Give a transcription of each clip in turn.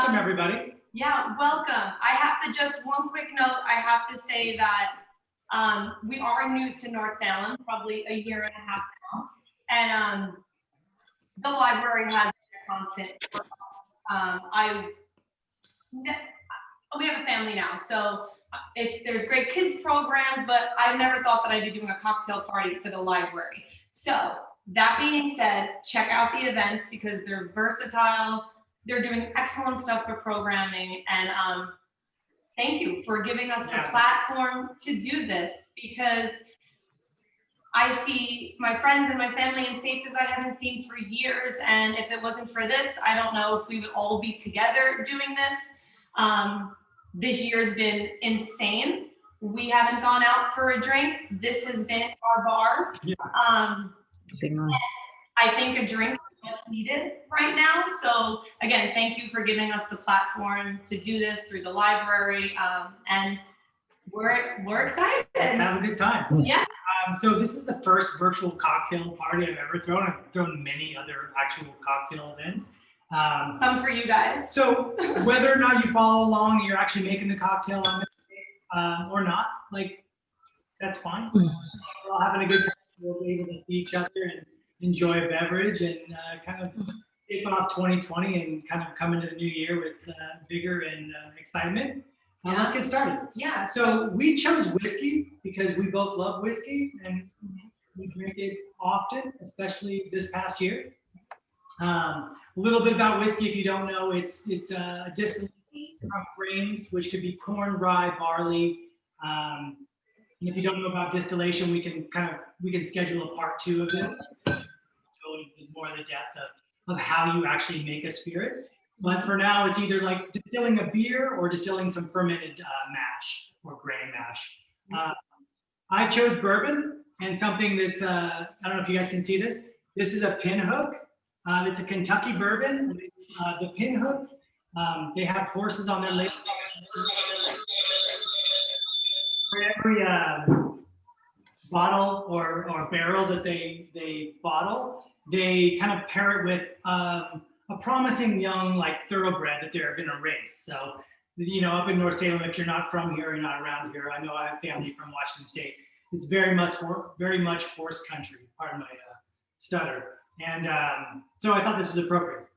welcome everybody. Yeah, welcome. I have to just one quick note. I have to say that we are new to North Salem, probably a year and a half now, and the library has been a constant for us. We have a family now, so there's great kids programs, but I never thought that I'd be doing a cocktail party for the library. So that being said, check out the events because they're versatile. They're doing excellent stuff for programming, and thank you for giving us the platform to do this because I see my friends and my family in faces I haven't seen for years, and if it wasn't for this, I don't know if we would all be together doing this. This year's been insane. We haven't gone out for a drink. This has been our bar. Yeah. I think a drink is much needed right now. So again, thank you for giving us the platform to do this through the library, and we're excited. Let's have a good time. Yeah. So this is the first virtual cocktail party I've ever thrown. I've thrown many other actual cocktail events. Some for you guys. So whether or not you follow along, you're actually making the cocktail on this day, or not, like that's fine. We're all having a good time. We'll be able to see each other and enjoy a beverage and kind of kick off 2020 and kind of come into the new year with vigor and excitement. Let's get started. Yeah. So we chose whiskey because we both love whiskey and we drink it often, especially this past year. A little bit about whiskey, if you don't know, it's a distillation from grains, which could be corn, rye, barley. And if you don't know about distillation, we can schedule a part 2 of this. So it's more in the depth of how you actually make a spirit. But for now, it's either like distilling a beer or distilling some fermented mash or grain mash. I chose bourbon and something that's, I don't know if you guys can see this. This is a pinhook. It's a Kentucky bourbon. The pinhook, they have horses on their legs. For every bottle or barrel that they bottle, they kind of pair it with a promising young thoroughbred that they're going to race. So, up in North Salem, if you're not from here or not around here, I know I have family from Washington State. It's very much horse country. Pardon my stutter. And so I thought this was appropriate.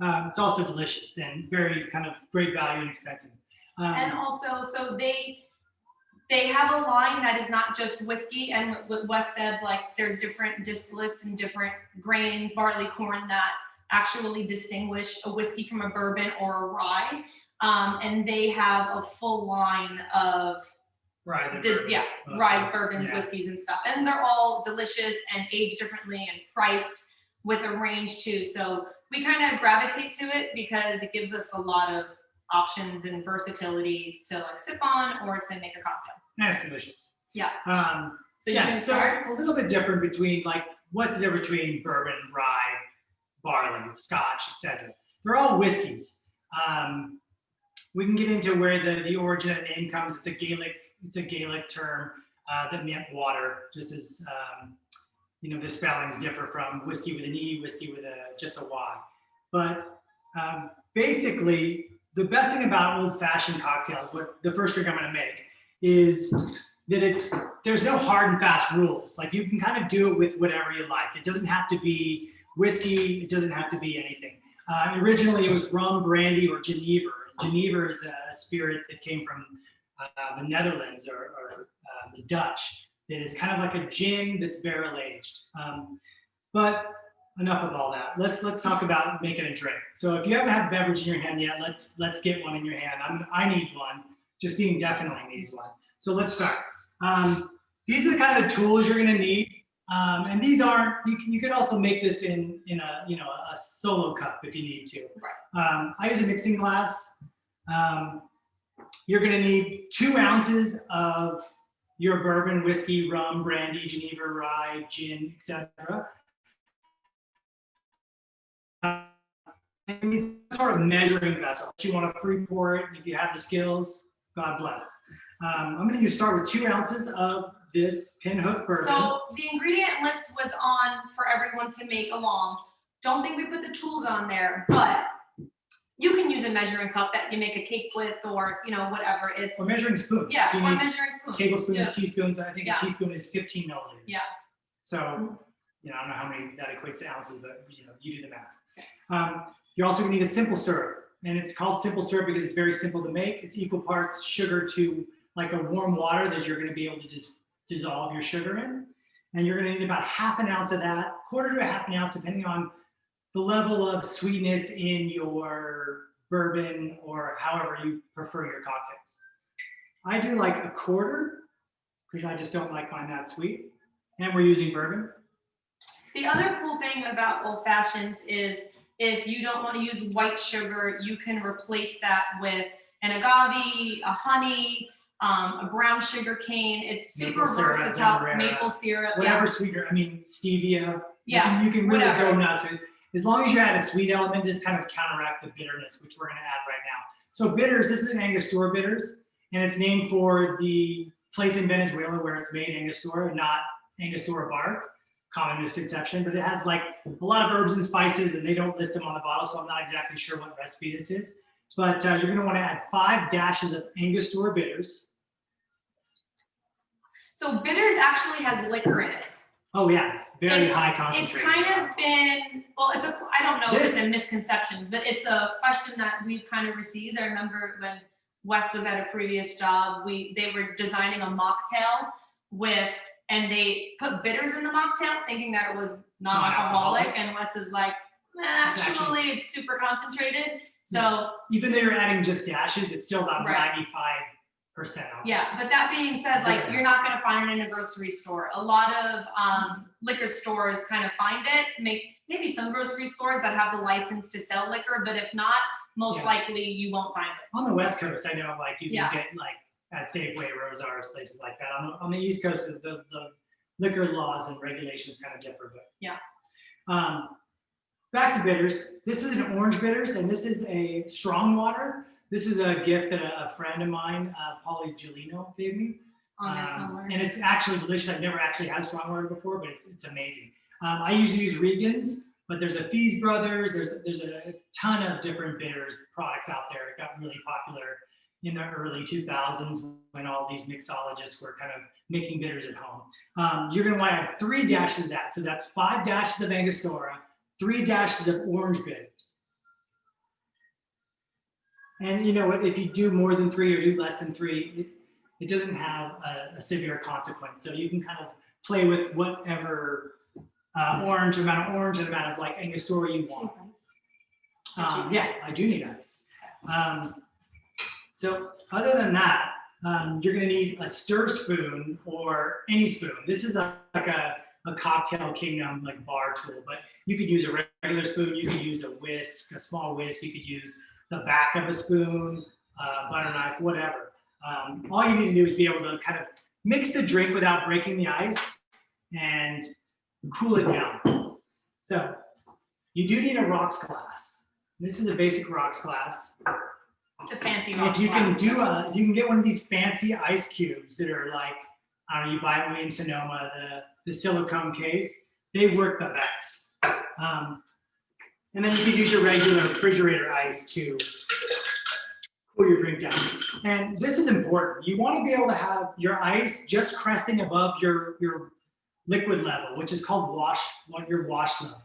It's also delicious and very kind of great value and expensive. And also, so they have a line that is not just whiskey, and what Wes said, there's different distillates and different grains, barley, corn, that actually distinguish a whiskey from a bourbon or a rye. And they have a full line of rye bourbons, whiskeys and stuff. And they're all delicious and aged differently and priced with a range too. So we kind of gravitate to it because it gives us a lot of options and versatility to sip on or to make a cocktail. That's delicious. Yeah. So a little bit different between what's the difference between bourbon, rye, barley, scotch, etc. They're all whiskeys. We can get into where the origin of the name comes. It's a Gaelic term that meant water, just as the spellings differ from whiskey with an E, whiskey with just a Y. But basically, the best thing about old-fashioned cocktails, what the first drink I'm going to make, is that there's no hard and fast rules. You can kind of do it with whatever you like. It doesn't have to be whiskey. It doesn't have to be anything. Originally, it was rum, brandy, or Genever. Genever is a spirit that came from the Netherlands or the Dutch. That is kind of like a gin that's barrel aged. But enough of all that. Let's talk about making a drink. So if you haven't had a beverage in your hand yet, let's get one in your hand. I need one. Justine definitely needs one. So let's start. These are the kind of tools you're going to need. And these aren't. You could also make this in a solo cup if you need to. Right. I use a mixing glass. You're going to need 2 ounces of your bourbon, whiskey, rum, brandy, Genever, rye, gin, etc. And it's sort of measuring vessel. You want to free pour it. If you have the skills, God bless. I'm going to start with 2 ounces of this pinhook bourbon. So the ingredient list was on for everyone to make along. Don't think we put the tools on there, but You can use a measuring cup that you make a cake with, or whatever. It's Or measuring spoons. yeah, You or need measuring spoon. tablespoons, Yeah. teaspoons. I think Yeah. a teaspoon is 15 milliliters. Yeah. So, I don't know how many that equates to ounces, but you do the math. You're also gonna need a simple syrup, and it's called simple syrup because it's very simple to make. It's equal parts sugar to like a warm water that you're gonna be able to just dissolve your sugar in. And you're gonna need about half an ounce of that, quarter to a half an ounce, depending on the level of sweetness in your bourbon or however you prefer your cocktails. I do like a quarter because I just don't like mine that sweet. And we're using bourbon. The other cool thing about old fashions is if you don't want to use white sugar, you can replace that with an agave, a honey, a brown sugar cane. It's super Maple syrup, versatile. demerara, Maple syrup. whatever sweetener, stevia. Yeah. You can really whatever. go nuts. As long as you add a sweet element, just kind of counteract the bitterness, which we're going to add right now. So bitters, this is an Angostura bitters, and it's named for the place in Venezuela where it's made, Angostura, not Angostura bark. Common misconception, but it has like a lot of herbs and spices, and they don't list them on the bottle, so I'm not exactly sure what recipe this is. But you're going to want to add 5 dashes of Angostura bitters. So bitters actually has liquor in it. Oh yeah, it's very high It's concentration. kind of been, well, I don't know if it's a misconception, but it's a question that we've kind of received. I remember when Wes was at a previous job, they were designing a mocktail and they put bitters in the mocktail thinking that it was non-alcoholic, and Wes is like, actually it's super concentrated. So even though you're adding just dashes, it's still about 95% alcohol. Yeah, but that being said, like you're not going to find it in a grocery store. A lot of liquor stores kind of find it. Maybe some grocery stores that have the license to sell liquor, but if not, most likely you won't find it. On the West Coast, I know like you can get like at Safeway, Rosar's, places like that. On the East Coast, the liquor laws and regulations kind of differ. But back to bitters. This is an orange bitters, and this is a strong water. This is a gift that a friend of mine, Paulie Giolino, gave me. And it's actually delicious. I've never actually had strong water before, but it's amazing. I usually use Regan's, but there's a Fees Brothers. There's a ton of different bitters products out there. It got really popular in the early 2000s when all these mixologists were kind of making bitters at home. You're going to want to add 3 dashes of that. So that's 5 dashes of Angostura, 3 dashes of orange bitters. And you know what, if you do more than 3 or do less than 3, it doesn't have a severe consequence. So you can kind of play with whatever amount of like Angostura you want. Yeah, I do need ice. So other than that, you're gonna need a stir spoon or any spoon. This is like a cocktail kingdom like bar tool, but you could use a regular spoon, you could use a whisk, a small whisk, you could use the back of a spoon, butter knife, whatever. All you need to do is be able to kind of mix the drink without breaking the ice and cool it down. So you do need a rocks glass. This is a basic rocks glass. It's a fancy rocks if you can glass. if you can get one of these fancy ice cubes that are like, I don't know, you buy at Williams Sonoma, the silicone case, they work the best. And then you can use your regular refrigerator ice to cool your drink down. And this is important. You want to be able to have your ice just cresting above your liquid level, which is called your wash level.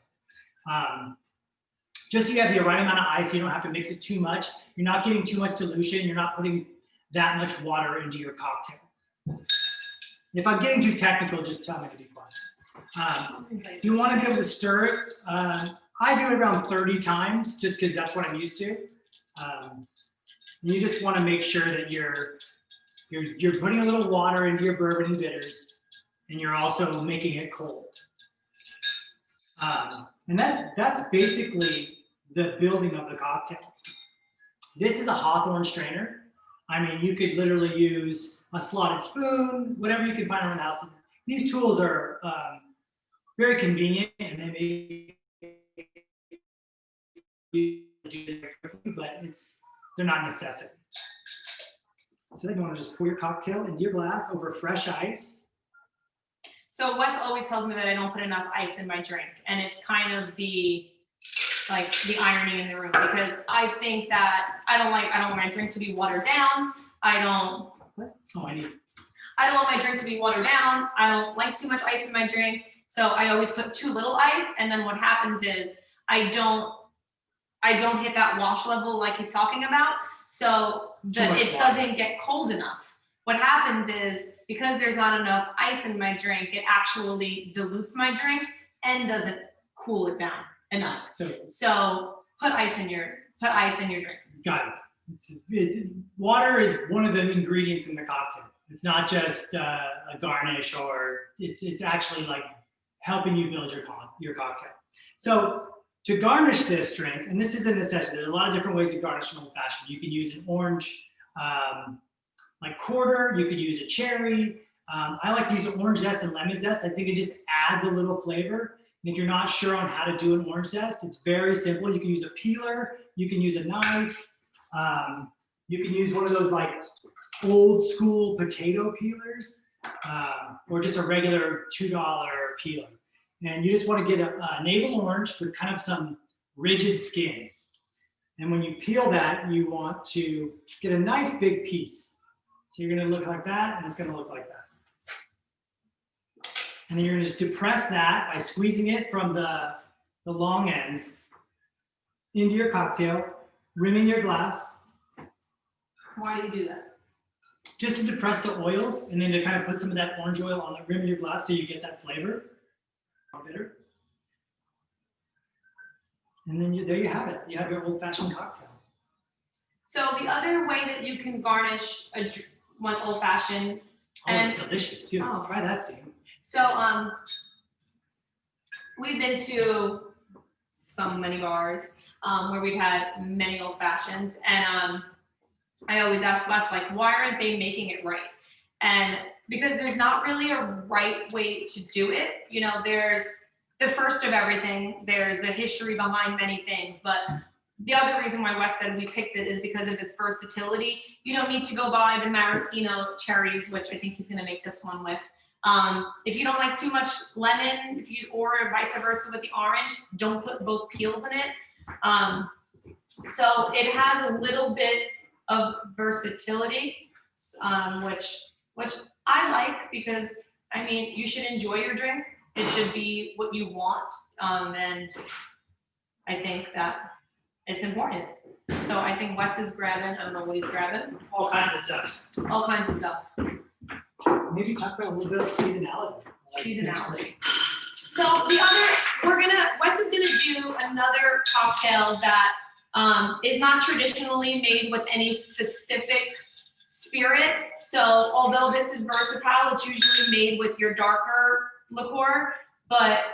Just so you have the right amount of ice, you don't have to mix it too much. You're not getting too much dilution. You're not putting that much water into your cocktail. If I'm getting too technical, just tell me to be quiet. You want to be able to stir it. I do it around 30 times just because that's what I'm used to. You just want to make sure that you're putting a little water into your bourbon and bitters, and you're also making it cold. And that's basically the building of the cocktail. This is a Hawthorne strainer. I mean, you could literally use a slotted spoon, whatever you can find around the house. These tools are very convenient, and they make you do it quickly, but they're not a necessity. So then you want to just pour your cocktail into your glass over fresh ice. So Wes always tells me that I don't put enough ice in my drink, and it's kind of the like the irony in the room, because I think that I don't want my drink to be watered down. I don't want my drink to be watered down. I don't like too much ice in my drink. So I always put too little ice. And then what happens is I don't hit that wash level like he's talking about. So it doesn't get cold enough. What happens is, because there's not enough ice in my drink, it actually dilutes my drink and doesn't cool it down enough. So put ice in your drink. Got it. Water is one of the ingredients in the cocktail. It's not just a garnish, or it's actually like helping you build your cocktail. So to garnish this drink, and this is a necessity, there's a lot of different ways to garnish an old fashioned. You can use an orange, like quarter. You could use a cherry. I like to use orange zest and lemon zest. I think it just adds a little flavor. And if you're not sure on how to do an orange zest, it's very simple. You can use a peeler. You can use a knife. You can use one of those like old school potato peelers, or just a regular $2 peeler. And you just want to get a navel orange with kind of some rigid skin. And when you peel that, you want to get a nice big piece. So you're going to look like that, and it's going to look like that. And then you're going to just depress that by squeezing it from the long ends into your cocktail, rimming your glass. Why do you do that? Just to depress the oils, and then to kind of put some of that orange oil on the rim of your glass so you get that flavor. Bitter. And then there you have it. You have your old-fashioned cocktail. So the other way that you can garnish one old-fashioned, and it's delicious too. Oh. Try that soon. So we've been to so many bars where we've had many old-fashions, and I always ask Wes, like, why aren't they making it right? And because there's not really a right way to do it. You know, there's the first of everything, there's the history behind many things, but the other reason why Wes said we picked it is because of its versatility. You don't need to go buy the maraschino cherries, which I think he's gonna make this one with. If you don't like too much lemon, or vice versa with the orange, don't put both peels in it. So it has a little bit of versatility, which I like, because I mean, you should enjoy your drink. It should be what you want, and I think that it's important. So I think Wes is grabbing, I don't know what he's grabbing. All kinds of stuff. All kinds of stuff. Maybe talk about a little bit of seasonality. Seasonality. So Wes is gonna do another cocktail that is not traditionally made with any specific spirit. So although this is versatile, it's usually made with your darker liqueur. But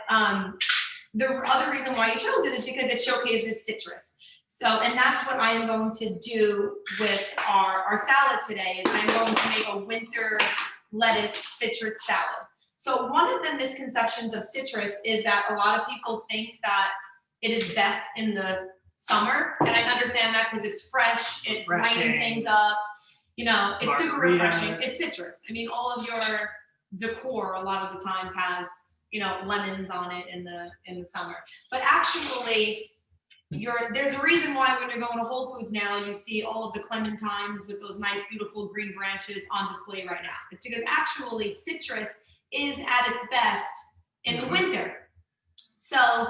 the other reason why he chose it is because it showcases citrus. So, and that's what I am going to do with our salad today, is I'm going to make a winter lettuce citrus salad. So one of the misconceptions of citrus is that a lot of people think that it is best in the summer. And I understand that because it's fresh, it's lighting things up. You know, it's super refreshing. It's citrus. I mean, all of your decor a lot of the times has, you know, lemons on it in the summer. But actually, there's a reason why when you're going to Whole Foods now, you see all of the clementines with those nice, beautiful green branches on display right now. It's because actually citrus is at its best in the winter. So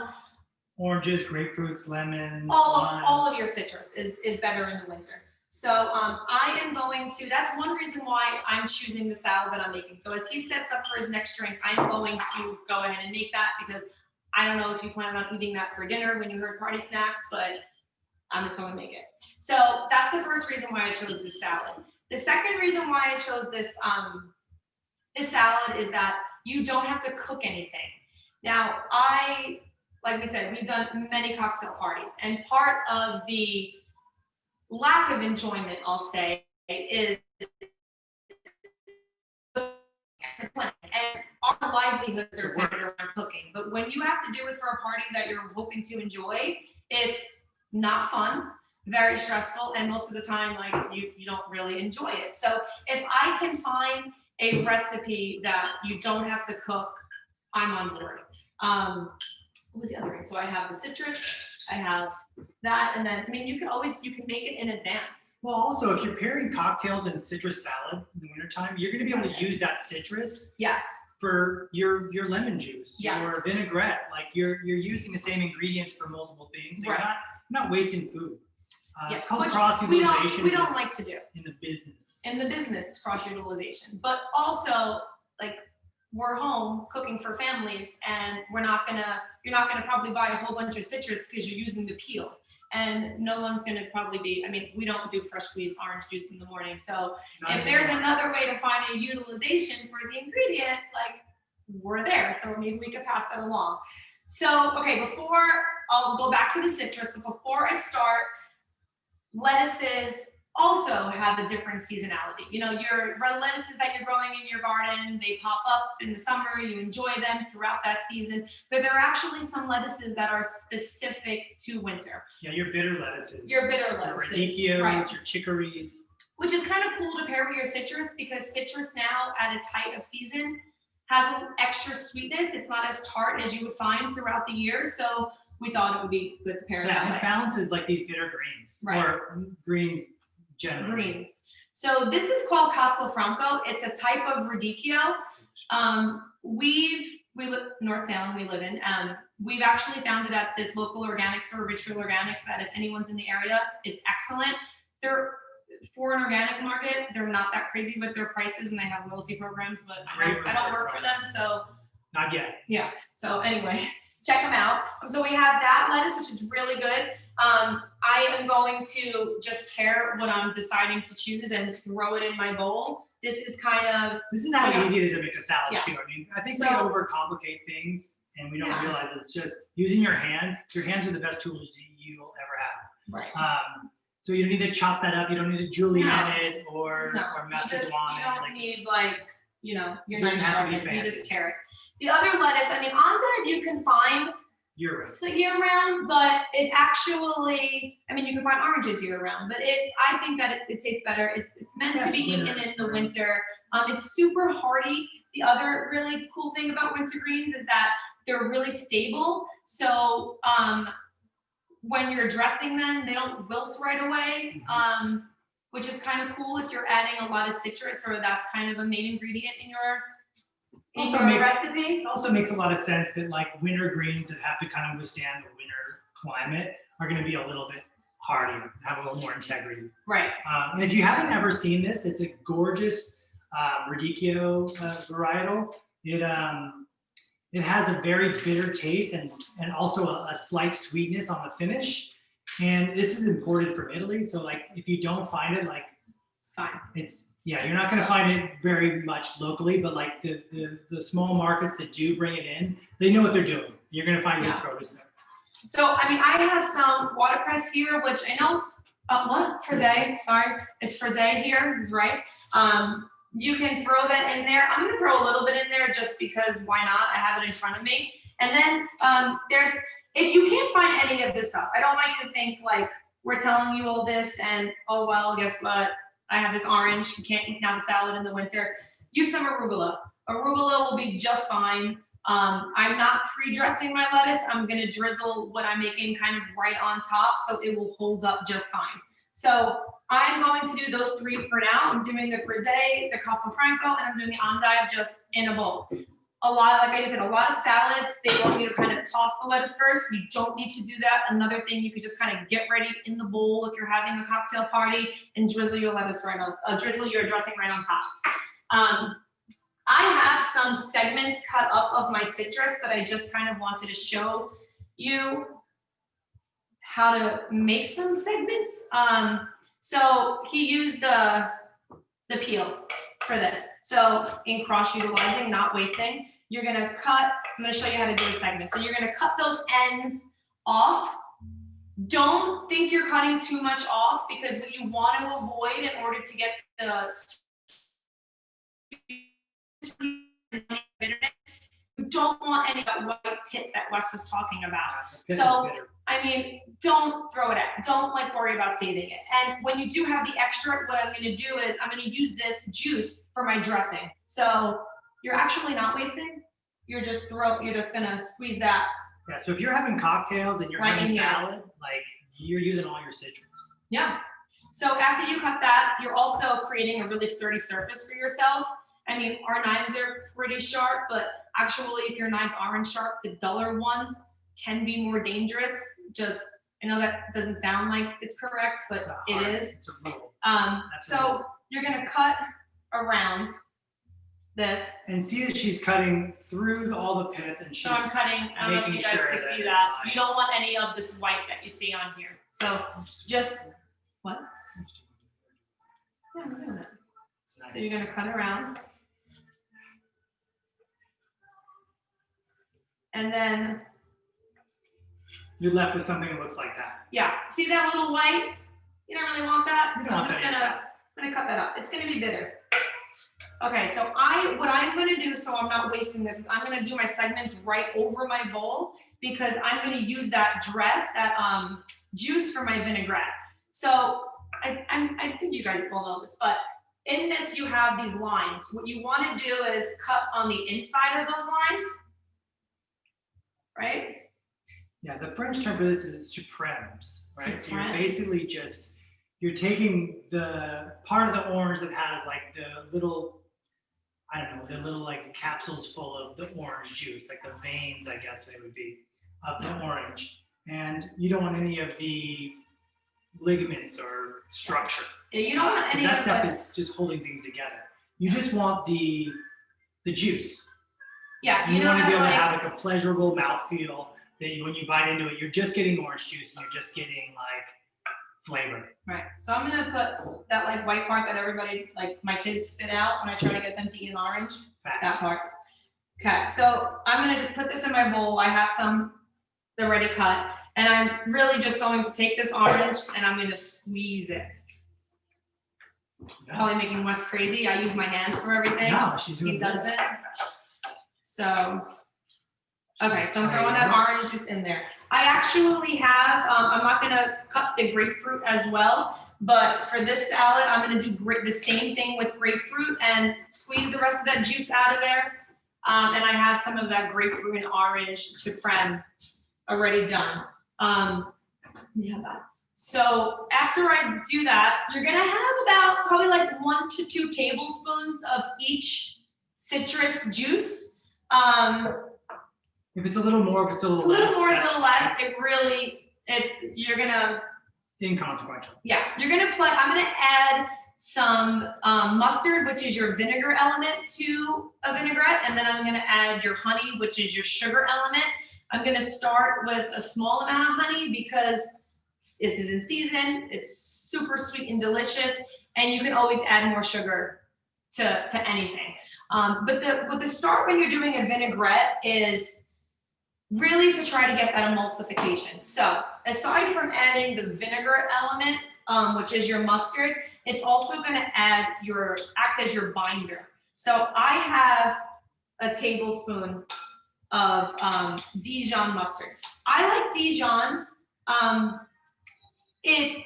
oranges, grapefruits, lemons, all of your citrus is better in the winter. So I am going to, that's one reason why I'm choosing the salad that I'm making. So as he sets up for his next drink, I'm going to go ahead and make that, because I don't know if you plan on eating that for dinner when you heard party snacks, but I'm just going to make it. So that's the first reason why I chose this salad. The second reason why I chose this salad is that you don't have to cook anything. Now, like we said, we've done many cocktail parties, and part of the lack of enjoyment, I'll say, is and our livelihoods are centered around cooking. But when you have to do it for a party that you're hoping to enjoy, it's not fun, very stressful, and most of the time, like, you don't really enjoy it. So if I can find a recipe that you don't have to cook, I'm on board. What was the other thing? So I have the citrus, I have that, and then, I mean, you can make it in advance. Well, also, if you're pairing cocktails and citrus salad in the wintertime, you're going to be able to use that citrus Yes. for your lemon juice Yes. or vinaigrette. Like you're using the same ingredients for multiple things. So Right. you're not wasting food. Yes. It's called Which cross utilization. we don't like to do. In the business. In the business, it's cross utilization. But also, like, we're home cooking for families, and you're not gonna probably buy a whole bunch of citrus because you're using the peel. And no one's gonna probably be, I mean, we don't do fresh squeezed orange juice in the morning. So if there's another way to find a utilization for the ingredient, like, we're there. So maybe we could pass that along. So, okay, I'll go back to the citrus, but before I start, lettuces also have a different seasonality. You know, your lettuces that you're growing in your garden, they pop up in the summer, you enjoy them throughout that season, but there are actually some lettuces that are specific to winter. Yeah, your bitter lettuces. Your bitter lettuces. Your radicchios, right. your chicories. Which is kind of cool to pair with your citrus, because citrus now at its height of season has an extra sweetness. It's not as tart as you would find throughout the year. So we thought it would be good to pair that way. It balances like these bitter greens. Right. Or greens generally. Greens. So this is called Castelfranco. It's a type of radicchio. We live North Salem. We live in. We've actually found it at this local organic store, Richfield Organics. That if anyone's in the area, it's excellent. They're for an organic market. They're not that crazy with their prices, and they have loyalty programs. But I don't work for them, so not yet. Yeah. So anyway, check them out. So we have that lettuce, which is really good. I am going to just tear what I'm deciding to choose and throw it in my bowl. This is how easy it is to make a salad too. I mean, I think we overcomplicate things and we don't realize it's just using your hands. Your hands are the best tools you'll ever have. Right. So you don't need to chop that up. You don't need to julienne it or mess with on it. You don't need your doesn't knife have to be sharpened. You fancy. just tear it. The other lettuce, I mean, endive you can find year round, but it actually, I mean, you can find oranges year round, but I think that it tastes better. It's meant to be eaten in the winter. It's super hardy. The other really cool thing about winter greens is that they're really stable. So when you're dressing them, they don't wilt right away, which is kind of cool if you're adding a lot of citrus, or that's kind of a main ingredient in your recipe. It also makes a lot of sense that like winter greens that have to kind of withstand the winter climate are going to be a little bit hardier, have a little more integrity. Right. And if you haven't ever seen this, it's a gorgeous radicchio varietal. It has a very bitter taste and also a slight sweetness on the finish. And this is imported from Italy, so like if you don't find it, like it's fine. You're not going to find it very much locally, but like the small markets that do bring it in, they know what they're doing. You're going to find good produce there. So I mean, I have some watercress here, which I know frisee. Sorry, it's frisee here. Is right. You can throw that in there. I'm going to throw a little bit in there just because why not? I have it in front of me. And then if you can't find any of this stuff, I don't want you to think like we're telling you all this and, oh, well, guess what? I have this orange. You can't eat now the salad in the winter. Use some arugula. Arugula will be just fine. I'm not pre-dressing my lettuce. I'm going to drizzle what I'm making kind of right on top so it will hold up just fine. So I'm going to do those three for now. I'm doing the frisee, the Castelfranco, and I'm doing the endive just in a bowl. Like I said, a lot of salads, they want you to kind of toss the lettuce first. You don't need to do that. Another thing, you could just kind of get ready in the bowl if you're having a cocktail party and drizzle your lettuce drizzle your dressing right on top. I have some segments cut up of my citrus that I just kind of wanted to show you how to make some segments. So he used the peel for this. So in cross utilizing, not wasting, you're gonna cut, I'm gonna show you how to do a segment. So you're gonna cut those ends off. Don't think you're cutting too much off, because what you want to avoid in order to get the you don't want any of that white pit that Wes was talking about. So I mean, don't throw it out. Don't worry about saving it. And when you do have the extra, what I'm going to do is I'm going to use this juice for my dressing. So you're actually not wasting. You're just going to squeeze that Yeah, so if you're having cocktails and you're Right having in here. salad, like you're using all your citrus. Yeah. So after you cut that, you're also creating a really sturdy surface for yourself. I mean, our knives are pretty sharp, but actually if your knives aren't sharp, the duller ones can be more dangerous. Just, I know that doesn't sound like it's correct, but it is. It's a rule. So you're gonna cut around this. And see that she's cutting through all the pith, and she's So I'm cutting, I don't know if you guys can see that. You don't want any of this white that you see on here. So just, what? Yeah, I'm doing it. Nice. So you're gonna cut around. And then, you're left with something that looks like that. yeah, see that little white? You don't really want that. You don't want that yourself. I'm gonna cut that up. It's gonna be bitter. Okay, so what I'm gonna do so I'm not wasting this is I'm gonna do my segments right over my bowl because I'm gonna use that juice for my vinaigrette. So I think you guys all know this, but in this you have these lines. What you wanna do is cut on the inside of those lines, right? Yeah, the French term for this is supremes, right? So you're Supremes. basically you're taking the part of the orange that has like the little, I don't know, the little like capsules full of the orange juice, like the veins, I guess it would be, of the orange. And you don't want any of the ligaments or structure. Yeah, you don't want any that of stuff the, is just holding things together. You just want the juice. yeah, You you know want to be that able to have like, like a pleasurable mouthfeel that when you bite into it, you're just getting orange juice and you're just getting like flavor. right. So I'm gonna put that like white part that everybody, like my kids spit out when I try to get them to eat an orange, that Facts. part. Okay, so I'm gonna just put this in my bowl. I have some already cut, and I'm really just going to take this orange and I'm gonna squeeze it. Probably making Wes crazy. I use my hands for everything. No, she's He doing good. doesn't. So, okay, so I'm throwing that orange juice in there. I actually have, I'm not gonna cut the grapefruit as well, but for this salad, I'm gonna do the same thing with grapefruit and squeeze the rest of that juice out of there. And I have some of that grapefruit and orange supreme already done. Let me have that. So after I do that, you're gonna have about probably like 1 to 2 tablespoons of each citrus juice. If it's a little more, if it's a little It's a little less, more, it's a that's little less. It really, you're gonna, it's inconsequential. yeah, you're gonna I'm gonna add some mustard, which is your vinegar element to a vinaigrette, and then I'm gonna add your honey, which is your sugar element. I'm gonna start with a small amount of honey because it is in season, it's super sweet and delicious, and you can always add more sugar to anything. But the start when you're doing a vinaigrette is really to try to get that emulsification. So aside from adding the vinegar element, which is your mustard, it's also gonna act as your binder. So I have a tablespoon of Dijon mustard. I like Dijon. It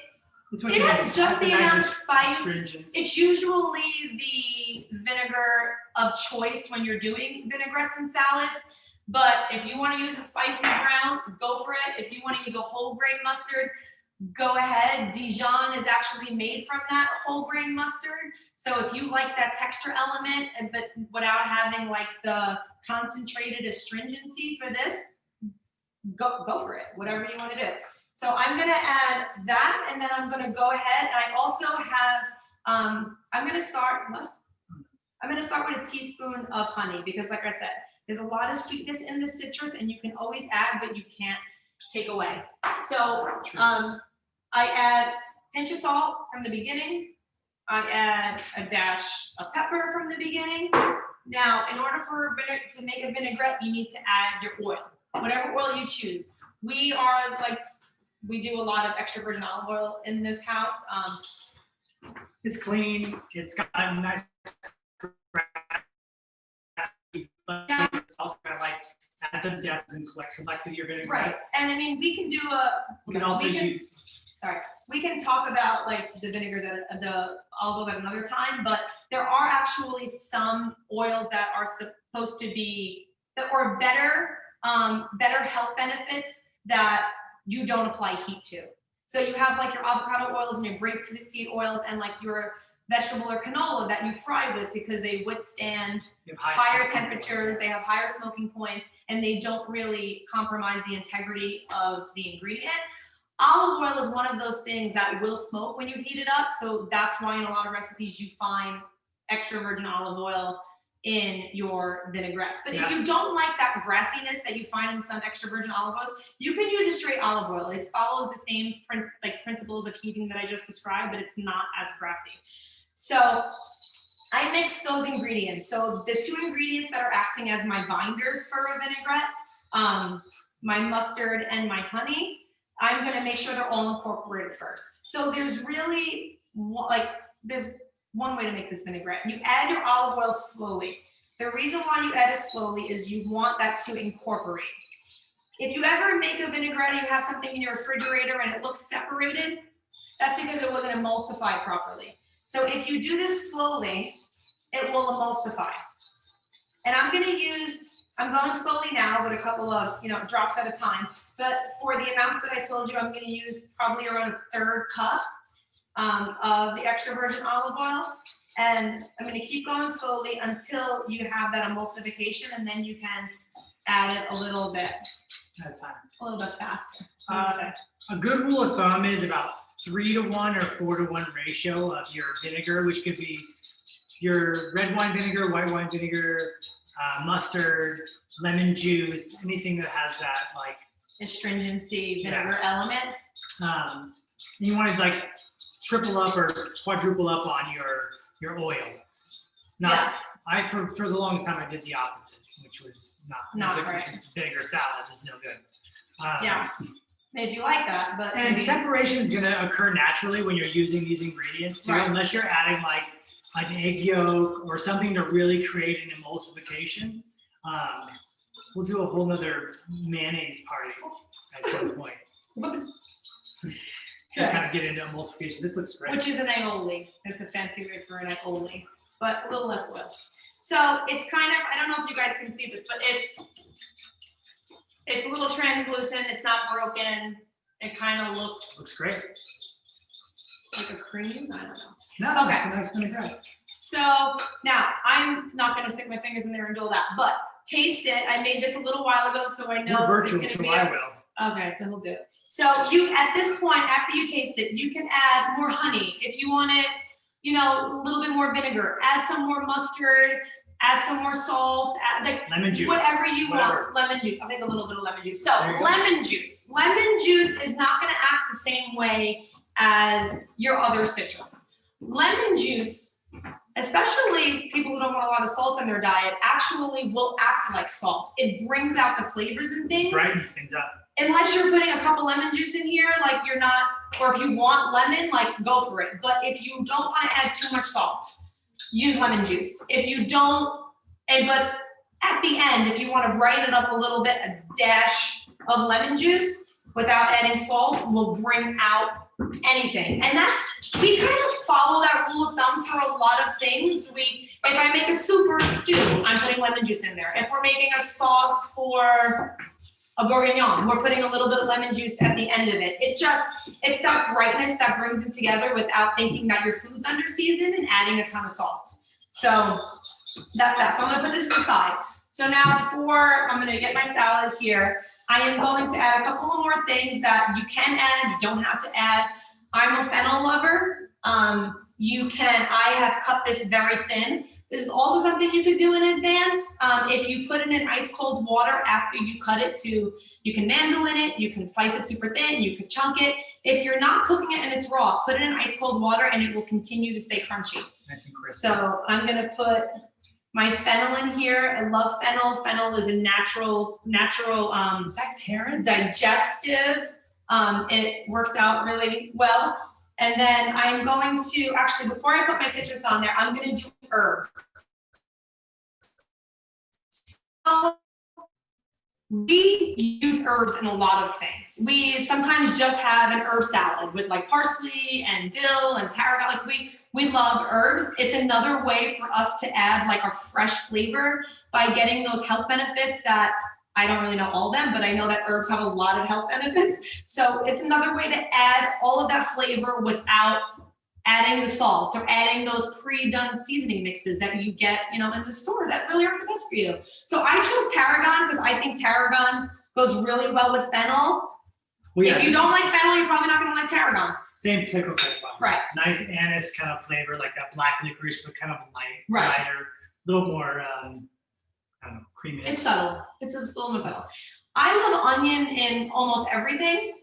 has just the amount of spice. Astringents. It's usually the vinegar of choice when you're doing vinaigrettes and salads. But if you want to use a spicy brown, go for it. If you want to use a whole grain mustard, go ahead. Dijon is actually made from that whole grain mustard. So if you like that texture element, but without having like the concentrated astringency for this, go for it. Whatever you want to do. So I'm gonna add that, and then I'm gonna go ahead, and I also have, I'm gonna start with a teaspoon of honey, because like I said, there's a lot of sweetness in the citrus, and you can always add, but you can't take away. So I add a pinch of salt from the beginning. I add a dash of pepper from the beginning. Now, in order to make a vinaigrette, you need to add your oil, whatever oil you choose. We do a lot of extra virgin olive oil in this house. It's clean. It's got a nice. Yeah. It's also got like add some depth and complexity to your vinaigrette. Right, and I mean, we can do We can also we can talk about like the vinegars the olive oils at another time, but there are actually some oils that are supposed to be that are better better health benefits that you don't apply heat to. So you have like your avocado oils and your grapefruit seed oils and like your vegetable or canola that you fry with because they withstand higher temperatures, they have higher smoking points, and they don't really compromise the integrity of the ingredient. Olive oil is one of those things that will smoke when you heat it up, so that's why in a lot of recipes you find extra virgin olive oil in your vinaigrettes. But if you don't like that grassiness that you find in some extra virgin olive oils, you can use a straight olive oil. It follows the same principles of heating that I just described, but it's not as grassy. So I mix those ingredients. So the two ingredients that are acting as my binders for a vinaigrette, my mustard and my honey, I'm gonna make sure they're all incorporated first. So there's really there's one way to make this vinaigrette. You add your olive oil slowly. The reason why you add it slowly is you want that to incorporate. If you ever make a vinaigrette and you have something in your refrigerator and it looks separated, that's because it wasn't emulsified properly. So if you do this slowly, it will emulsify. And I'm going slowly now with a couple of drops at a time. But for the amounts that I told you, I'm going to use probably around a 1/3 cup of the extra virgin olive oil. And I'm going to keep going slowly until you have that emulsification, and then you can add it a little bit at a time. A little bit faster. A good rule of thumb is about 3-to-1 or 4-to-1 ratio of your vinegar, which could be your red wine vinegar, white wine vinegar, mustard, lemon juice, anything that has that like astringency vinegar element. You want to like triple up or quadruple up on your oil. For the longest time I did the opposite, which was not right. Vinegar salad is no good. If you like that, but and separation is going to occur naturally when you're using these ingredients too, unless you're adding like an egg yolk or something to really create an emulsification. We'll do a whole nother mayonnaise party at some point. Kind of get into emulsification. This looks great. Which is an aioli. It's a fancy word for an aioli, but a little less oil. So it's kind of, I don't know if you guys can see this, but it's a little translucent. It's not broken. It kind of looks great. Like a cream. I don't know. No, okay. It's a nice vinaigrette. So now I'm not going to stick my fingers in there and do all that, but taste it. I made this a little while ago, so I know we're virtual, so I will. Okay, so he'll do it. So you, at this point, after you taste it, you can add more honey. If you want it, a little bit more vinegar, add some more mustard, add some more salt, add like lemon juice, whatever you want. Lemon juice, I think a little bit of lemon juice. So lemon juice. Lemon juice is not gonna act the same way as your other citrus. Lemon juice, especially people who don't want a lot of salt in their diet, actually will act like salt. It brings out the flavors and things. Brightens things up. Unless you're putting a cup of lemon juice in here, like you're not, or if you want lemon, like go for it. But if you don't want to add too much salt, use lemon juice. If you don't, but at the end, if you want to brighten it up a little bit, a dash of lemon juice without adding salt will bring out anything. And we kind of follow that rule of thumb for a lot of things. If I make a soup or a stew, I'm putting lemon juice in there. If we're making a sauce for a bourguignon, we're putting a little bit of lemon juice at the end of it. It's that brightness that brings it together without thinking that your food's under seasoned and adding a ton of salt. So that's that. So I'm gonna put this aside. So now I'm gonna get my salad here. I am going to add a couple of more things that you can add, you don't have to add. I'm a fennel lover. I have cut this very thin. This is also something you could do in advance. If you put it in ice cold water after you cut it you can mandolin it, you can slice it super thin, you can chunk it. If you're not cooking it and it's raw, put it in ice cold water and it will continue to stay crunchy. Nice and crispy. So I'm gonna put my fennel in here. I love fennel. Fennel is a natural, is that carrot? Digestive. It works out really well. And then I'm going to, actually, before I put my citrus on there, I'm going to do herbs. So we use herbs in a lot of things. We sometimes just have an herb salad with like parsley and dill and tarragon. Like we love herbs. It's another way for us to add like a fresh flavor by getting those health benefits that I don't really know all of them, but I know that herbs have a lot of health benefits. So it's another way to add all of that flavor without adding the salt or adding those pre-done seasoning mixes that you get, in the store that really aren't the best for you. So I chose tarragon because I think tarragon goes really well with fennel. Well, yeah, if you don't like fennel, you're probably not going to like tarragon. Same flavor profile. Right. Nice anise kind of flavor, like that black licorice, but kind of Right. lighter, a little more, I don't know, creamy. It's subtle. It's a little more subtle. I love onion in almost everything.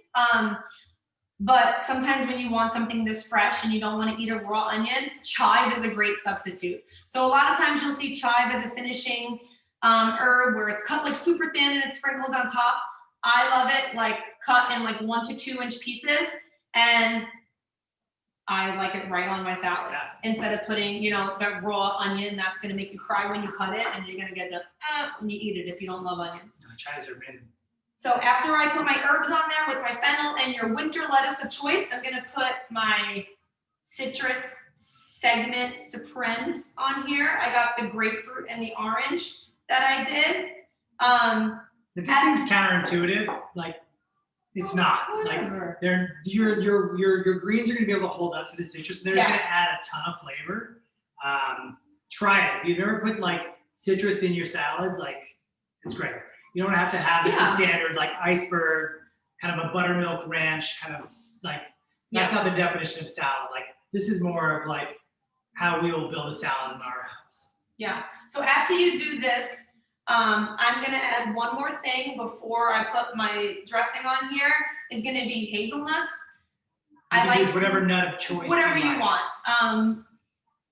But sometimes when you want something this fresh and you don't want to eat a raw onion, chive is a great substitute. So a lot of times you'll see chive as a finishing herb where it's cut like super thin and it's sprinkled on top. I love it like cut in like 1 to 2 inch pieces, and I like it right on my salad instead of putting, that raw onion that's going to make you cry when you cut it, and you're going to get the when you eat it if you don't love onions. No, chives are amazing. So after I put my herbs on there with my fennel and your winter lettuce of choice, I'm going to put my citrus segment supremes on here. I got the grapefruit and the orange that I did. It just seems counterintuitive. Like, it's not. Whatever. Like, your greens are going to be able to hold up to the citrus, and they're just going to add a ton of flavor. Try it. If you've ever put like citrus in your salads, like, it's great. You don't have to have the standard like iceberg, kind of a buttermilk ranch, kind of like, that's not the definition of salad. Like, this is more of like how we will build a salad in our house. Yeah. So after you do this, I'm gonna add one more thing before I put my dressing on here. Is gonna be hazelnuts. I like whatever nut of choice. Whatever you want.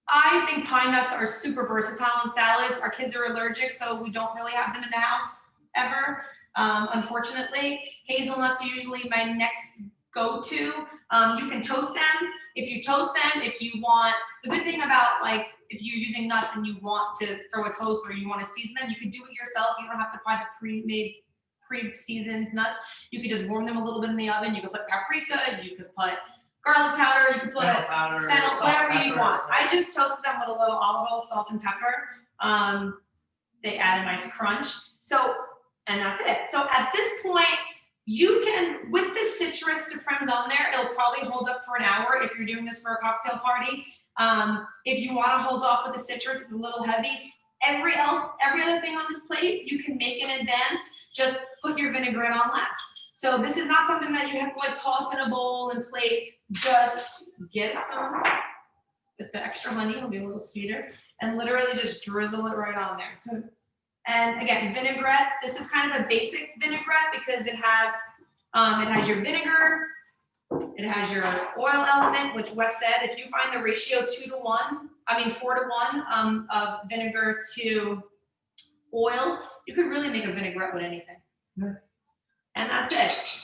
I think pine nuts are super versatile in salads. Our kids are allergic, so we don't really have them in the house ever. Unfortunately, hazelnuts are usually my next go-to. You can toast them. If you toast them, if you want, the good thing about like, if you're using nuts and you want to throw a toast or you want to season them, you can do it yourself. You don't have to buy the pre-made, pre-seasoned nuts. You could just warm them a little bit in the oven. You could put paprika, you could put garlic powder, you could put fennel, whatever you want. Right. I just toasted them with a little olive oil, salt, and pepper. They add a nice crunch. So, and that's it. So at this point, you can, with the citrus supremes on there, it'll probably hold up for an hour if you're doing this for a cocktail party. If you want to hold off with the citrus, it's a little heavy. Every other thing on this plate, you can make in advance. Just put your vinaigrette on last. So this is not something that you have to like toss in a bowl and plate. Just get a spoon with the extra honey, it'll be a little sweeter, and literally just drizzle it right on there. So, and again, vinaigrettes, this is kind of a basic vinaigrette because it has your vinegar, it has your oil element, which Wes said, if you find the ratio 4 to 1 of vinegar to oil, you could really make a vinaigrette with anything. Yeah. And that's it.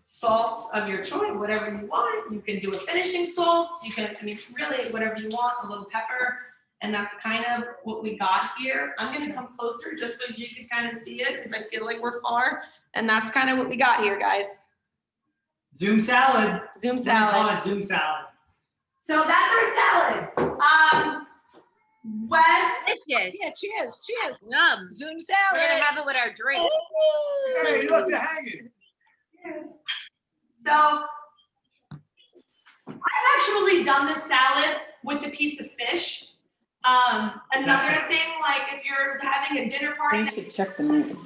Salts of your choice, whatever you want. You can do a finishing salt. You can, really whatever you want, a little pepper. And that's kind of what we got here. I'm gonna come closer just so you can kind of see it because I feel like we're far. And that's kind of what we got here, guys. Zoom salad. Zoom salad. We call it Zoom salad. So that's our salad. Wes. Delicious. Yeah, cheers. Yum. Zoom salad. We're gonna have it with our drink. Oh, Hey, you left it hanging. Yes. So I've actually done this salad with a piece of fish. Another thing, like if you're having a dinner party, you should check the menu.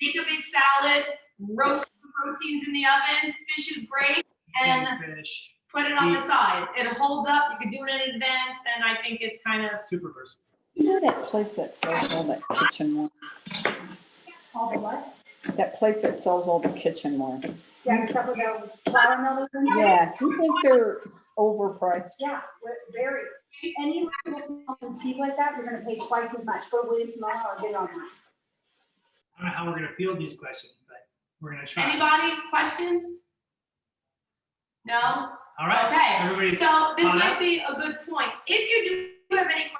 make a big salad, roast proteins in the oven. Fish is great, and fish. Put it on the side. It holds up. You can do it in advance, and I think it's kind of Super versatile. You know that place that sells all that kitchenware? All the what? That place that sells all the kitchenware. Yeah, except for the flour mill. Yeah, do you think they're overpriced? Yeah, very. Any just cheap like that, you're gonna pay twice as much. Go to Williams Mill or get it online. I don't know how we're gonna field these questions, but we're gonna try. Anybody questions? No? All right. Okay. Everybody. So this might be a good point. If you do have any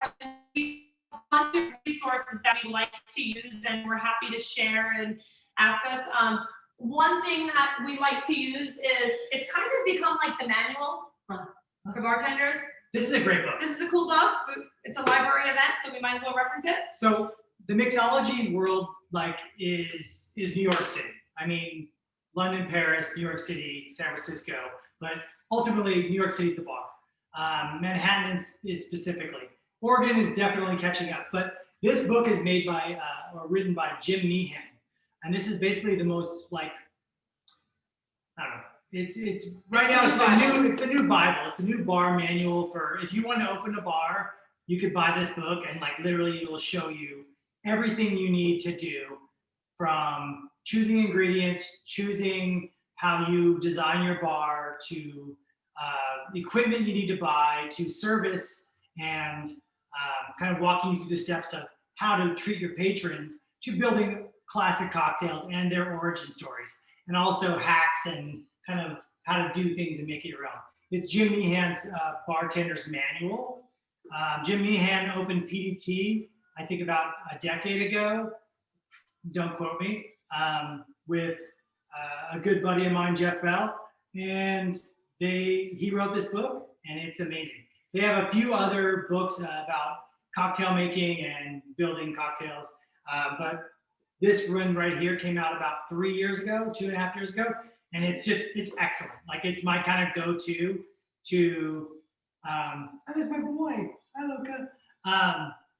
questions, we have a bunch of resources that we like to use and we're happy to share and ask us. One thing that we like to use is, it's kind of become like the manual for bartenders. This is a great book. This is a cool book. it's a library event, so we might as well reference it. So the mixology world, like, is New York City. I mean, London, Paris, New York City, San Francisco, but ultimately New York City is the bar. Manhattan is specifically. Oregon is definitely catching up. But this book is made by or written by Jim Meehan, and this is basically the most, like, I don't know. It's right now it's the new Bible. It's the new bar manual for if you want to open a bar, you could buy this book and, like, literally it will show you everything you need to do, from choosing ingredients, choosing how you design your bar, to equipment you need to buy, to service, and kind of walking you through the steps of how to treat your patrons, to building classic cocktails and their origin stories, and also hacks and kind of how to do things and make it your own. It's Jim Meehan's Bartender's Manual. Jim Meehan opened PDT, I think, about a decade ago. Don't quote me. With a good buddy of mine, Jeff Bell, and he wrote this book, and it's amazing. They have a few other books about cocktail making and building cocktails, but this one right here came out about 3 years ago, 2.5 years ago, and it's excellent. Like, it's my kind of go-to to, oh, there's my boy. Hi, Luca.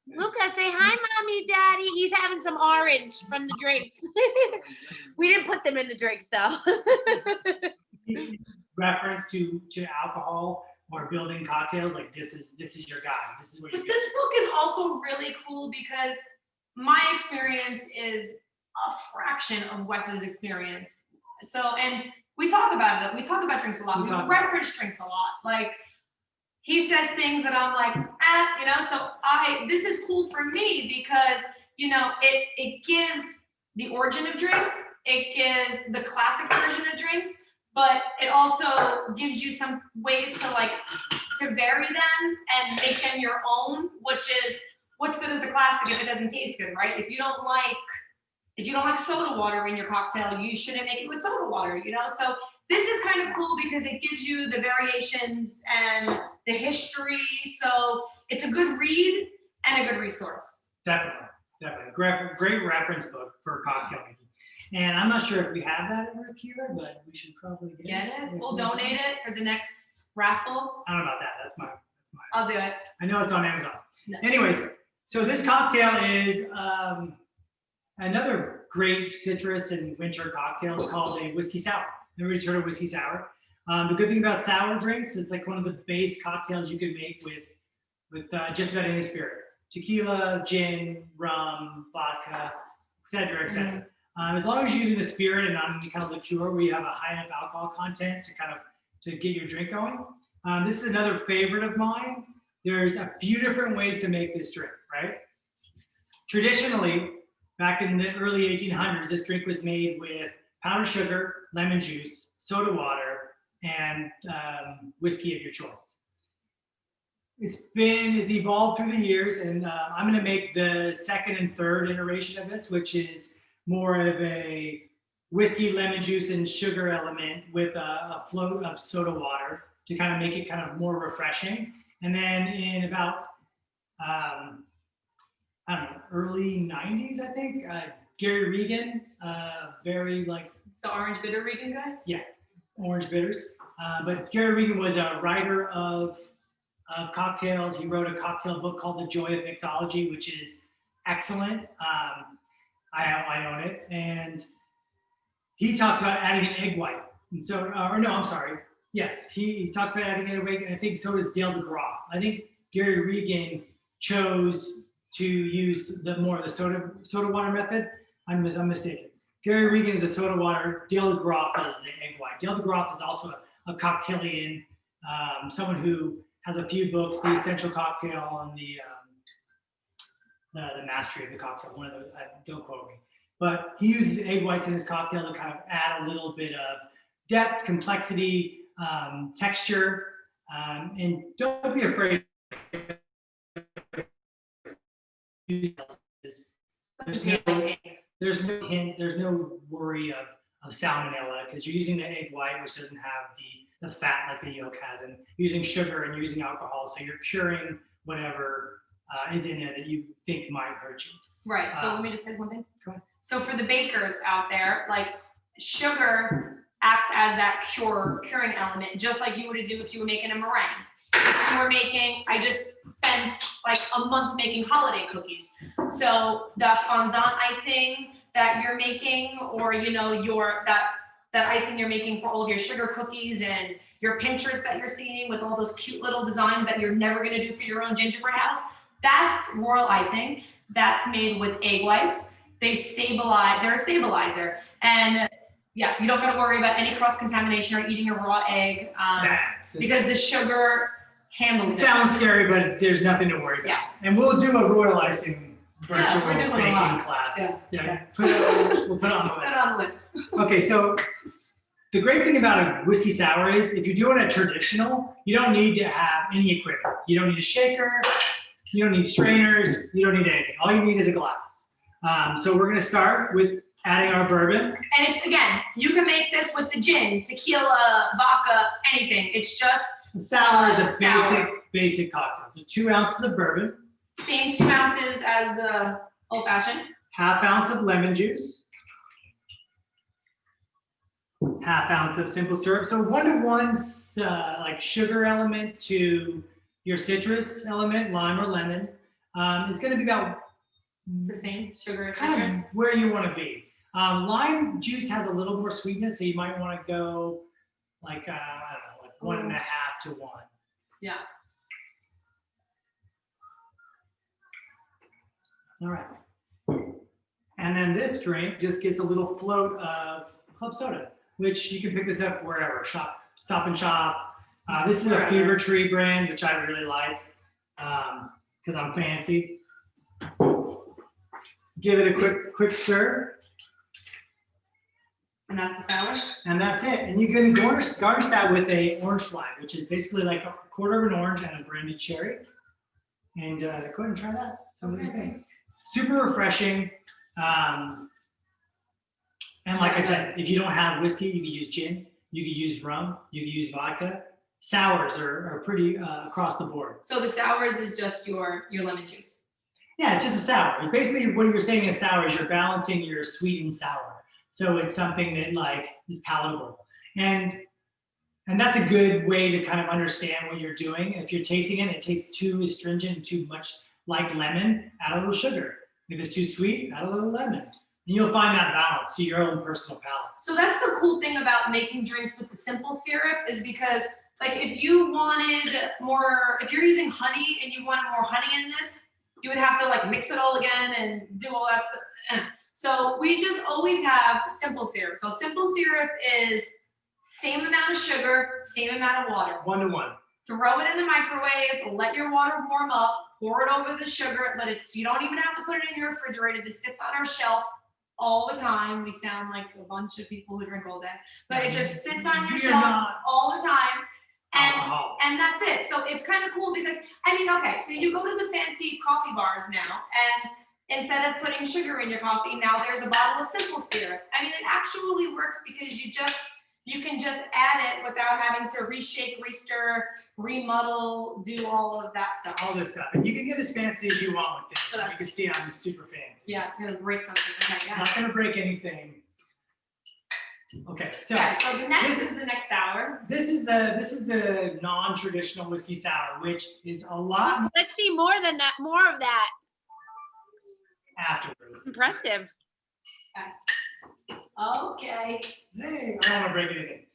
Luca, say hi, mommy, daddy. He's having some orange from the drinks. We didn't put them in the drinks though. Reference to alcohol or building cocktails, like, this is your guy. This is what But you this book is also really cool because my experience is a fraction of Wes's experience. So, and we talk about it. We talk about drinks a lot. We reference drinks a lot. Like, he says things that I'm like, you know, so this is cool for me because, you know, it gives the origin of drinks, it gives the classic version of drinks, but it also gives you some ways to vary them and make them your own, which is what's good as the classic if it doesn't taste good, right? If you don't like soda water in your cocktail, you shouldn't make it with soda water, you know? So this is kind of cool because it gives you the variations and the history. So it's a good read and a good resource. Definitely. Great reference book for cocktail making. And I'm not sure if we have that at Ruth Keeler, but we should probably get it. We'll donate it for the next raffle. I don't know about that. That's my. I'll do it. I know it's on Amazon. No. Anyways, so this cocktail is another great citrus and winter cocktail. It's called a whiskey sour. Everybody's heard of whiskey sour. The good thing about sour drinks is, like, one of the base cocktails you can make with just about any spirit: tequila, gin, rum, vodka, etc., etc. Mm-hmm. As long as you're using a spirit and not any kind of liqueur where you have a high enough alcohol content to get your drink going. This is another favorite of mine. There's a few different ways to make this drink, right? Traditionally, back in the early 1800s, this drink was made with powdered sugar, lemon juice, soda water, and whiskey of your choice. It's evolved through the years, and I'm going to make the second and third iteration of this, which is more of a whiskey, lemon juice, and sugar element with a float of soda water to kind of make it kind of more refreshing. And then in about I don't know, early 90s, I think, Gary Regan, very, like, the orange bitter Regan guy? Yeah, orange bitters. But Gary Regan was a writer of cocktails. He wrote a cocktail book called The Joy of Mixology, which is excellent. I own it. And he talks about adding an egg white. And so, I'm sorry. Yes, he talks about adding an egg white, and I think so does Dale DeGroff. I think Gary Regan chose to use more of the soda water method. I'm mistaken. Gary Regan is a soda water. Dale DeGroff is the egg white. Dale DeGroff is also a cocktailian, someone who has a few books, The Essential Cocktail and the Mastery of the Cocktail. One of those, don't quote me. But he uses egg whites in his cocktail to kind of add a little bit of depth, complexity, texture, and don't be afraid. There's no hint, there's no worry of salmonella because you're using the egg white, which doesn't have the fat like the yolk has, and using sugar and using alcohol, so you're curing whatever is in there that you think might hurt you. Right, so let me just say something. Go ahead. So for the bakers out there, like sugar acts as that curing element, just like you would do if you were making a meringue. If you were making, I just spent like a month making holiday cookies. So the fondant icing that you're making, or you know, that icing you're making for all of your sugar cookies and your Pinterest that you're seeing with all those cute little designs that you're never gonna do for your own gingerbread house, that's royal icing. That's made with egg whites. They're a stabilizer. And yeah, you don't gotta worry about any cross-contamination or eating a raw egg because the sugar handles it. It Sounds scary, but there's nothing to worry about. Yeah. And we'll do a royal icing virtual we're doing a baking lot. class. Yeah. We'll put it on the Put list. it on the list. Okay, so the great thing about a whiskey sour is if you're doing a traditional, you don't need to have any equipment. You don't need a shaker, you don't need strainers, you don't need anything. All you need is a glass. So we're gonna start with adding our bourbon. And if, again, you can make this with the gin, tequila, vodka, anything. It's just The sour is a Sour. basic cocktail. So 2 ounces of bourbon, same 2 ounces as the old fashioned. ½ ounce of lemon juice, ½ ounce of simple syrup. So 1 to 1 like sugar element to your citrus element, lime or lemon, is going to be about The same sugar and kind citrus. of where you want to be. Lime juice has a little more sweetness, so you might want to go like I don't know, like 1.5 to 1. Yeah. All right. And then this drink just gets a little float of club soda, which you can pick this up wherever, Stop and Shop. This is a Wherever. Fever Tree brand, which I really like because I'm fancy. Give it a quick stir, And that's the sour. and that's it. And you can garnish that with a orange flag, which is basically like a quarter of an orange and a brandied cherry. And go ahead and try that. Tell me what you think. Super refreshing. And like I said, if you don't have whiskey, you could use gin, you could use rum, you could use vodka. Sours are pretty across the board. So the sours is just your lemon juice. Yeah, it's just a sour. Basically, what you're saying is sour is you're balancing your sweet and sour. So it's something that like is palatable. And that's a good way to kind of understand what you're doing. If you're tasting it, it tastes too astringent and too much like lemon, add a little sugar. If it's too sweet, add a little lemon. And you'll find that balance to your own personal palate. So that's the cool thing about making drinks with the simple syrup is because like if you wanted more, if you're using honey and you wanted more honey in this, you would have to like mix it all again and do all that stuff. So we just always have simple syrup. So simple syrup is same amount of sugar, same amount of water. 1 to 1. Throw it in the microwave, let your water warm up, pour it over the sugar, you don't even have to put it in your refrigerator. This sits on our shelf all the time. We sound like a bunch of people who drink all day, but it just sits on your You're shelf not all the time. alcoholic. And that's it. So it's kind of cool because, I mean, okay, so you go to the fancy coffee bars now, and instead of putting sugar in your coffee, now there's a bottle of simple syrup. I mean, it actually works because you can just add it without having to reshake, restir, remuddle, do all of that stuff. all this stuff. And you can get as fancy as you want with So this. You that's- can see I'm super fancy. Yeah, it's gonna break something. Okay, yeah. Not gonna break anything. Okay, so Okay, so the next this- is the next sour. this is the non-traditional whiskey sour, which is a lot Let's see more than that. More of that. afterwards. Impressive. Okay. Hey, I don't want to break anything.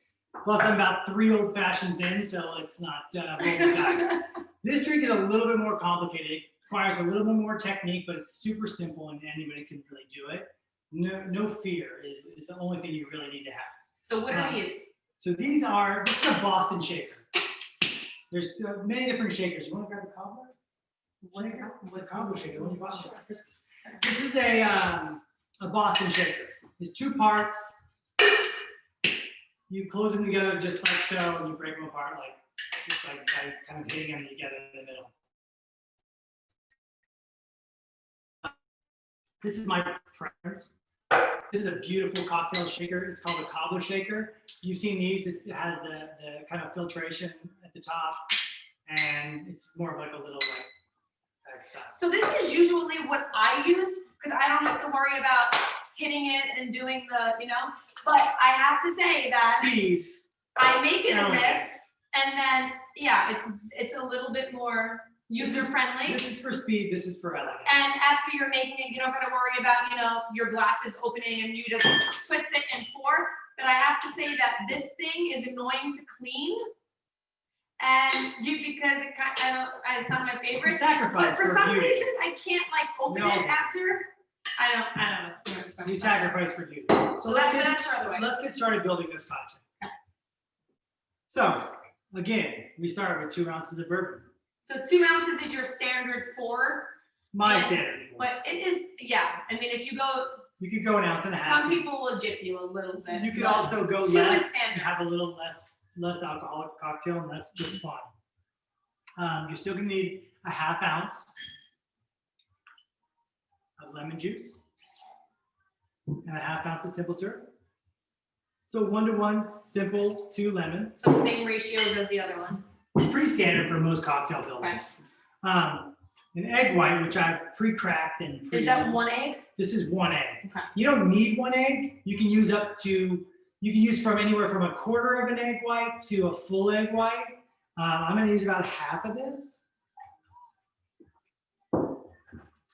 Plus, I'm about 3 old fashions in, so it's not rolling dice. This drink is a little bit more complicated. It requires a little bit more technique, but it's super simple and anybody can really do it. No fear is the only thing you really need to have. So what are these? So this is a Boston shaker. There's many different shakers. You want to grab the cobbler? What's it Shaker? called? The cobbler shaker, the one you bought for Christmas. This is a Boston shaker. There's 2 parts. You close them together just like so, and you break them apart just like by kind of hitting them together in the middle. This is my preference. This is a beautiful cocktail shaker. It's called a cobbler shaker. You've seen these. This has the kind of filtration at the top, and it's more of like a little Excellent. So this is usually what I use because I don't have to worry about hitting it and doing the, but I have to say that Speed. I make it in Elegance. this and then, yeah, it's a little bit more user friendly. This is for speed, this is for elegance. And after you're making it, you don't gotta worry about, your glasses opening and you just twist it and pour. But I have to say that this thing is annoying to clean. And because it's not my We favorite. But sacrifice for for some beauty. reason, I can't open We all it do. after. I don't know. We sacrifice for beauty. So So that's your other way. let's get started building this cocktail. So again, we start with 2 ounces of bourbon. So 2 ounces is your standard pour, My Yeah. standard. but it is, yeah. I mean, if you go, You could go 1.5 ounces. some people will jip you a little bit. You could but also go 2 is less and standard. have a little less alcoholic cocktail, and that's just fine. You're still gonna need a 1/2 ounce of lemon juice and a 1/2 ounce of simple syrup. So 1-to-1 simple to lemon. So the same ratios as the other one. It's pretty standard for most cocktail buildings. Okay. An egg white, which I've pre-cracked and Is that 1 egg? This is 1 egg. Okay. You don't need 1 egg. You can use from anywhere from 1/4 of an egg white to a full egg white. I'm gonna use about 1/2 of this.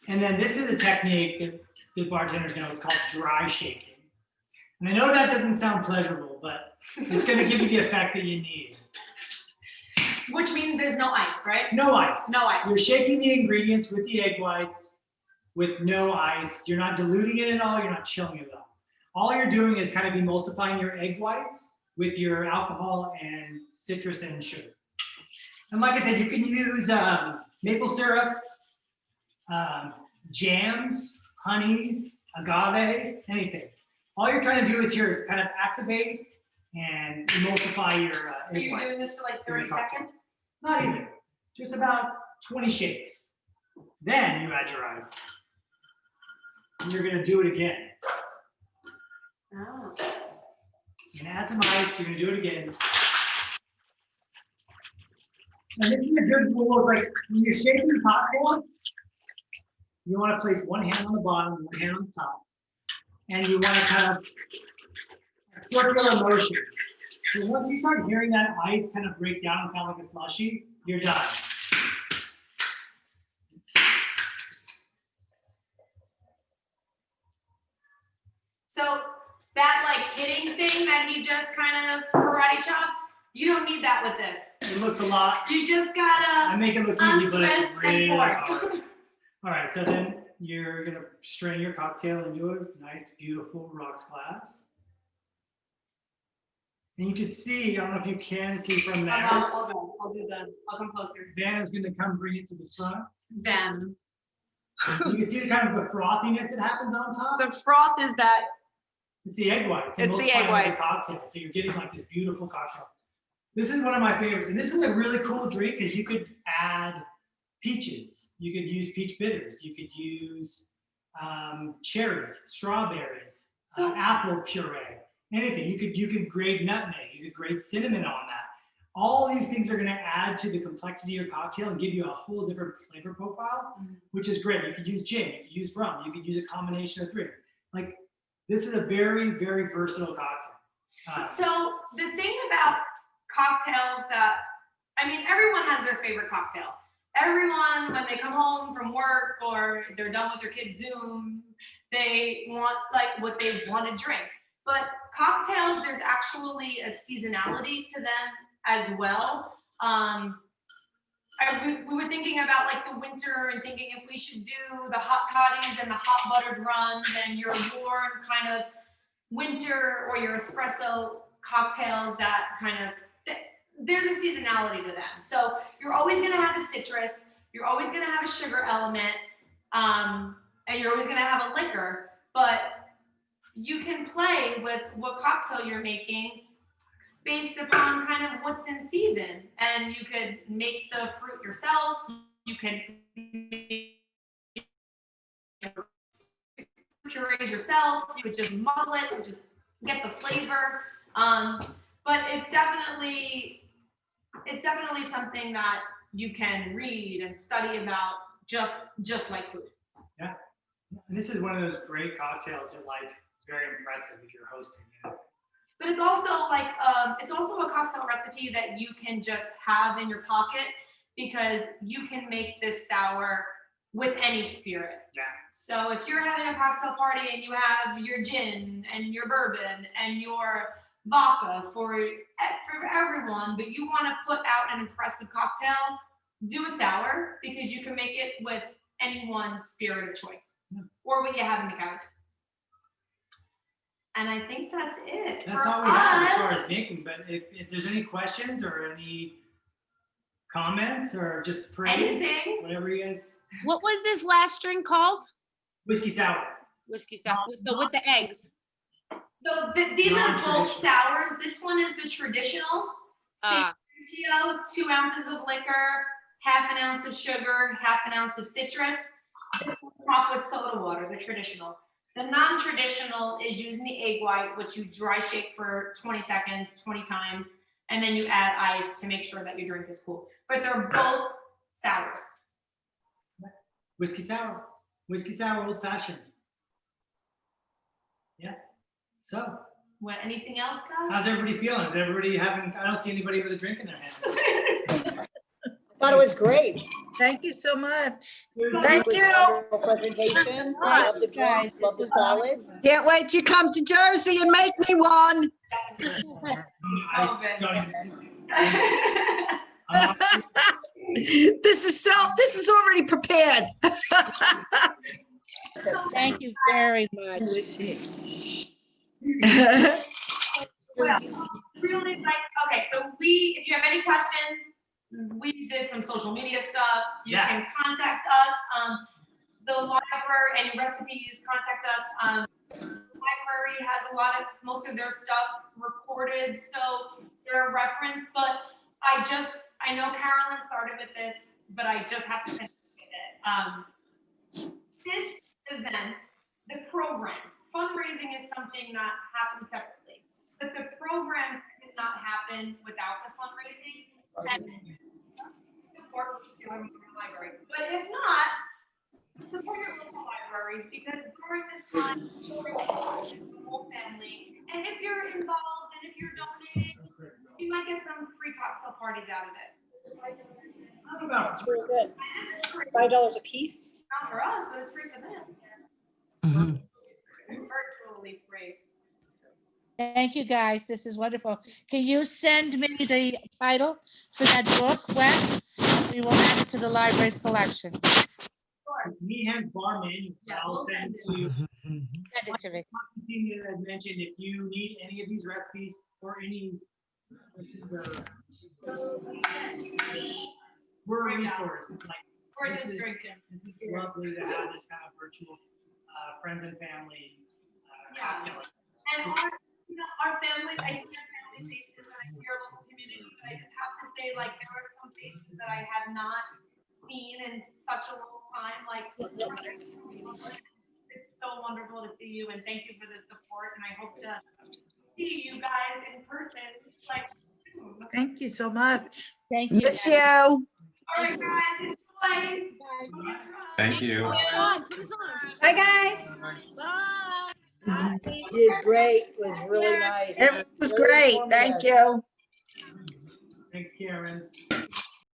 And then this is a technique that the bartenders know. It's called dry shaking. And I know that doesn't sound pleasurable, but it's gonna give you the effect that you need. Which means there's no ice, right? No ice. No ice. You're shaking the ingredients with the egg whites with no ice. You're not diluting it at all. You're not chilling it at all. All you're doing is kind of emulsifying your egg whites with your alcohol and citrus and sugar. And like I said, you can use maple syrup, jams, honeys, agave, anything. All you're trying to do is kind of activate and emulsify your So egg you're white. doing this for 30 seconds? Not even, just about 20 shakes. Then you add your ice. And you're gonna do it again. Oh. You're gonna add some ice, you're gonna do it again. And this is a good rule of when you're shaking the cocktail, you wanna place one hand on the bottom, one hand on the top. And you wanna kind of circular motion. So once you start hearing that ice kind of break down and sound like a slushy, you're done. So that hitting thing that he just kind of karate chopped, you don't need that with this. It looks a lot. You just I gotta make it look easy, but untwist it's and really pour. hard. All right, so then you're gonna strain your cocktail into a nice, beautiful rocks glass. And you can see, I don't know if you can see from there, I'll come closer. Vanna's gonna come bring it to the front. Then You can see the kind of the frothiness that happens on top. the froth is that. It's the egg whites. It's most the egg fun of whites. Cocktail. So you're getting this beautiful cocktail. This is one of my favorites. And this is a really cool drink because you could add peaches. You could use peach bitters. You could use cherries, strawberries, apple puree, anything. You could grate nutmeg. You could grate cinnamon on that. All these things are going to add to the complexity of your cocktail and give you a whole different flavor profile, which is great. You could use gin, you could use rum, you could use a combination of 3. This is a very, very versatile cocktail. So the thing about cocktails everyone has their favorite cocktail. Everyone, when they come home from work or they're done with their kids' Zoom, they want what they want to drink. But cocktails, there's actually a seasonality to them as well. We were thinking about the winter and thinking if we should do the hot toddies and the hot buttered rums and your warm kind of winter or your espresso cocktails that there's a seasonality to them. So you're always gonna have a citrus, you're always gonna have a sugar element, and you're always gonna have a liquor, but you can play with what cocktail you're making based upon kind of what's in season. And you could make the fruit yourself. You can purees yourself. You could just muddle it to just get the flavor. But it's definitely something that you can read and study about just like food. And this is one of those great cocktails that like is very impressive if you're hosting. You know? But it's also like it's also a cocktail recipe that you can just have in your pocket because you can make this sour with any spirit. Yeah. So if you're having a cocktail party and you have your gin and your bourbon and your vodka for everyone, but you want to put out an impressive cocktail, do a sour because you can make it with anyone's spirit of choice or what you have in the cabinet. And I think that's it. That's for all we have as far us. as thinking. But if there's any questions or any comments or just praise, Anything. whatever you guys. What was this last drink called? Whiskey sour. Whiskey sour with the eggs. So these are both Non-traditional. sours. This one is the traditional. Ah. 2 ounces of liquor, half an ounce of sugar, half an ounce of citrus. This one's topped with soda water, the traditional. The non-traditional is using the egg white, which you dry shake for 20 seconds, 20 times, and then you add ice to make sure that your drink is cool. But they're both sours. Whiskey sour. Whiskey sour old fashioned. Yeah. So What? Anything else, how's guys? everybody feeling? Is everybody having, I don't see anybody with a drink in their hand. Thought it was great. Thank you so much. Thank you. Wonderful presentation. Love the drinks, love the salad. Can't wait to come to Jersey and make me one. I don't even, This is already prepared. Thank you very much. Well, really like, okay, so if you have any questions, we did some social media stuff. You Yeah. can contact us. The library, any recipes, contact us. The library has most of their stuff recorded, so they're a reference, but I know Carolyn started with this, but I just have to finish it. This event, the programs, fundraising is something that happens separately, but the programs could not happen without the fundraising and support the library. But if not, support your local library because during this time, the whole family, and if you're involved and if you're donating, you might get some free cocktail parties out of it. It's really good. And this is free, $5 a piece. not for us, but it's free for them. Virtually free. Thank you, guys. This is wonderful. Can you send me the title for that book, Wes? We will add it to the library's collection. Meehan's Bar Manual. Yeah, I'll we'll send it send to you. Send it to me. Justine had mentioned if you need any of these recipes or any, we're a resource. Like, We're this just is- drinking. This is lovely to have this kind of virtual friends and family Yeah. cocktail. And our family, I see our family faces and I see our local community, but I just have to say, like, there are some faces that I have not seen in such a long time, like, it's so wonderful to see you and thank you for the support and I hope to see you guys in person, like, soon. Thank you so much. Thank you. Miss guys. you. All right, guys, enjoy. Thank you. Put us on, put us on. Bye, guys. Bye. You did great. It was really nice. It was Very great. Thank informative. you. Thanks, Karen.